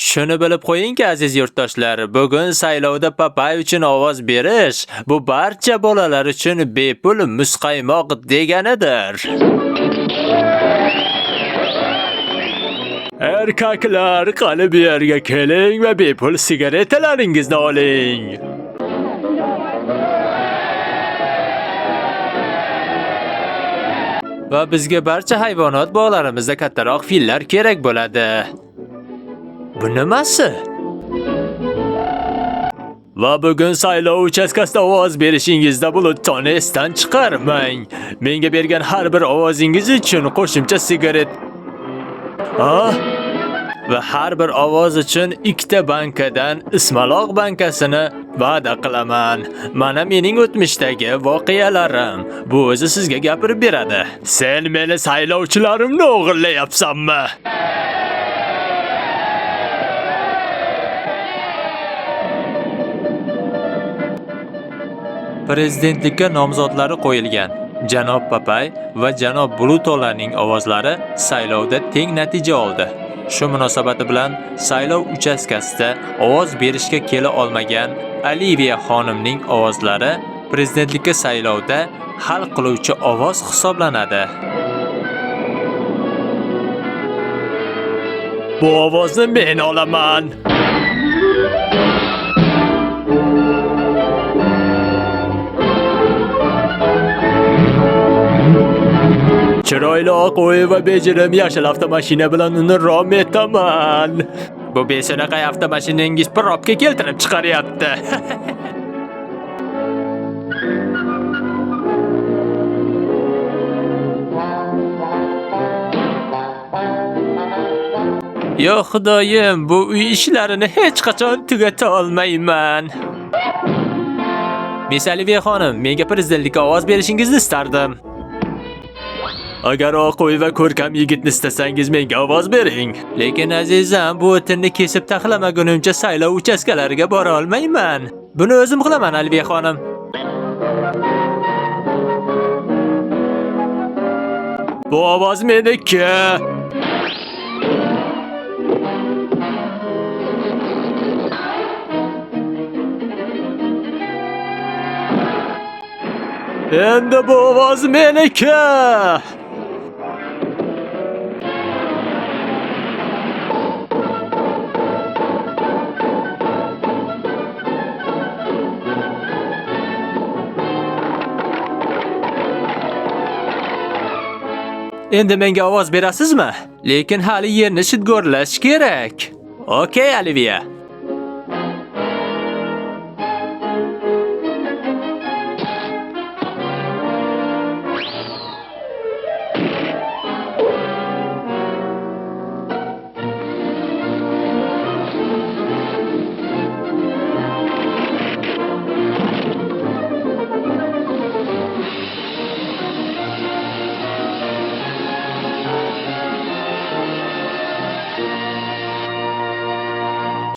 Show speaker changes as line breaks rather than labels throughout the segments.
Shuni bilib qo'yingki, aziz yurtdoshlar, bugun saylovda Papay uchun ovoz berish bu barcha bolalar uchun bepul muzqaymoq deganidir. Erkaklar, qani bu yerga keling va bepul sigaretalaringizni oling. Va bizga barcha hayvonot bog'larimizda kattaroq fillar kerak bo'ladi. Bu nimasi? Va bugun saylov uchastkasida ovoz berishingizda bulutni esdan chiqarmang. Menga bergan har bir ovozingiz uchun qo'shimcha sigaret. Va har bir ovoz uchun 2 bankadan ismaloq bankasini va'da qilaman. Mana mening o'tmishdagi voqealarim. Bu o'zi sizga gapirib beradi. Sen meni saylovchilarimni o'g'irlayapsanmi? Prezidentlikka nomzodlari qo'yilgan janob Papay va janob Blutolarning ovozlari saylovda teng natija oldi. Shu munosabati bilan saylov uchastkasida ovoz berishga kela olmagan Olivia xonimning ovozlari prezidentlikka saylovda hal qiluvchi ovoz hisoblanadi. Bu ovozni men olaman. Chiroyli oq uy va bejirim yashil avtomashina bilan uni rom etaman. Bu beso'naqay avtomashinangiz probka keltirib chiqaryapti. Yo xudoyim, bu uy ishlarini hech qachon tugata olmayman. Miss Olivia xonim, menga prezidentlikka ovoz berishingizni istardim. Agar oq uy va ko'rkam yigitni istasangiz menga ovoz bering. Lekin azizam, bu o'tinni kesib taxlamagunimcha saylov uchastkalariga bora olmayman. Buni o'zim qilaman, Olivia xonim. Bu ovoz meniki. Endi bu ovoz meniki. Endi menga ovoz berasizmi? Lekin hali yerni shidgo'rlash kerak. Okey, Olivia.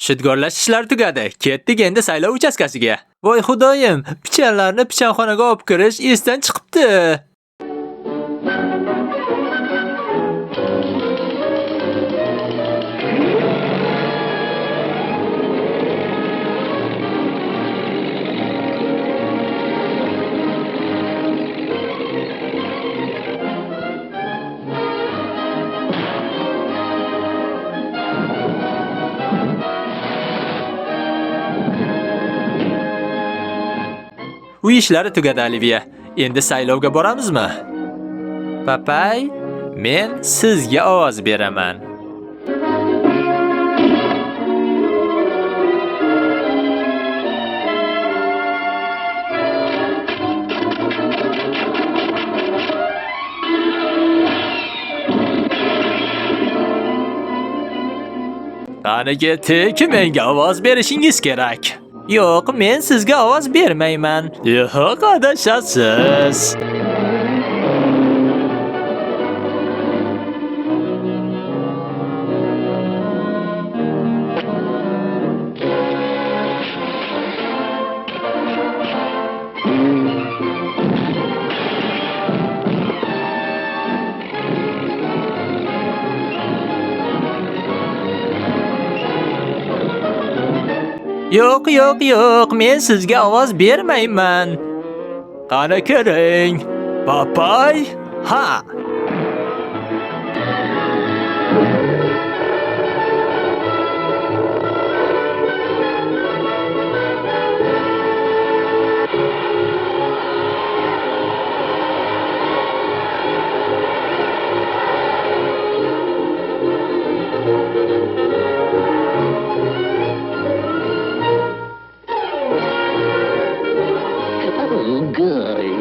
Shidgorlash ishlari tugadi. Ketdik endi saylov uchastkasiga. Voy xudoyim, pichanlarni pichanxonaga olib kirish esdan chiqibdi. Uy ishlari tugadi, Olivia. Endi saylovga boramizmi? Papay, men sizga ovoz beraman. Qani ketdik, menga ovoz berishingiz kerak. Yo'q, men sizga ovoz bermayman. Yo'q, adashasiz. Yo'q, men sizga ovoz bermayman. Qani ko'ring. Papay? Ha.
Oh, good.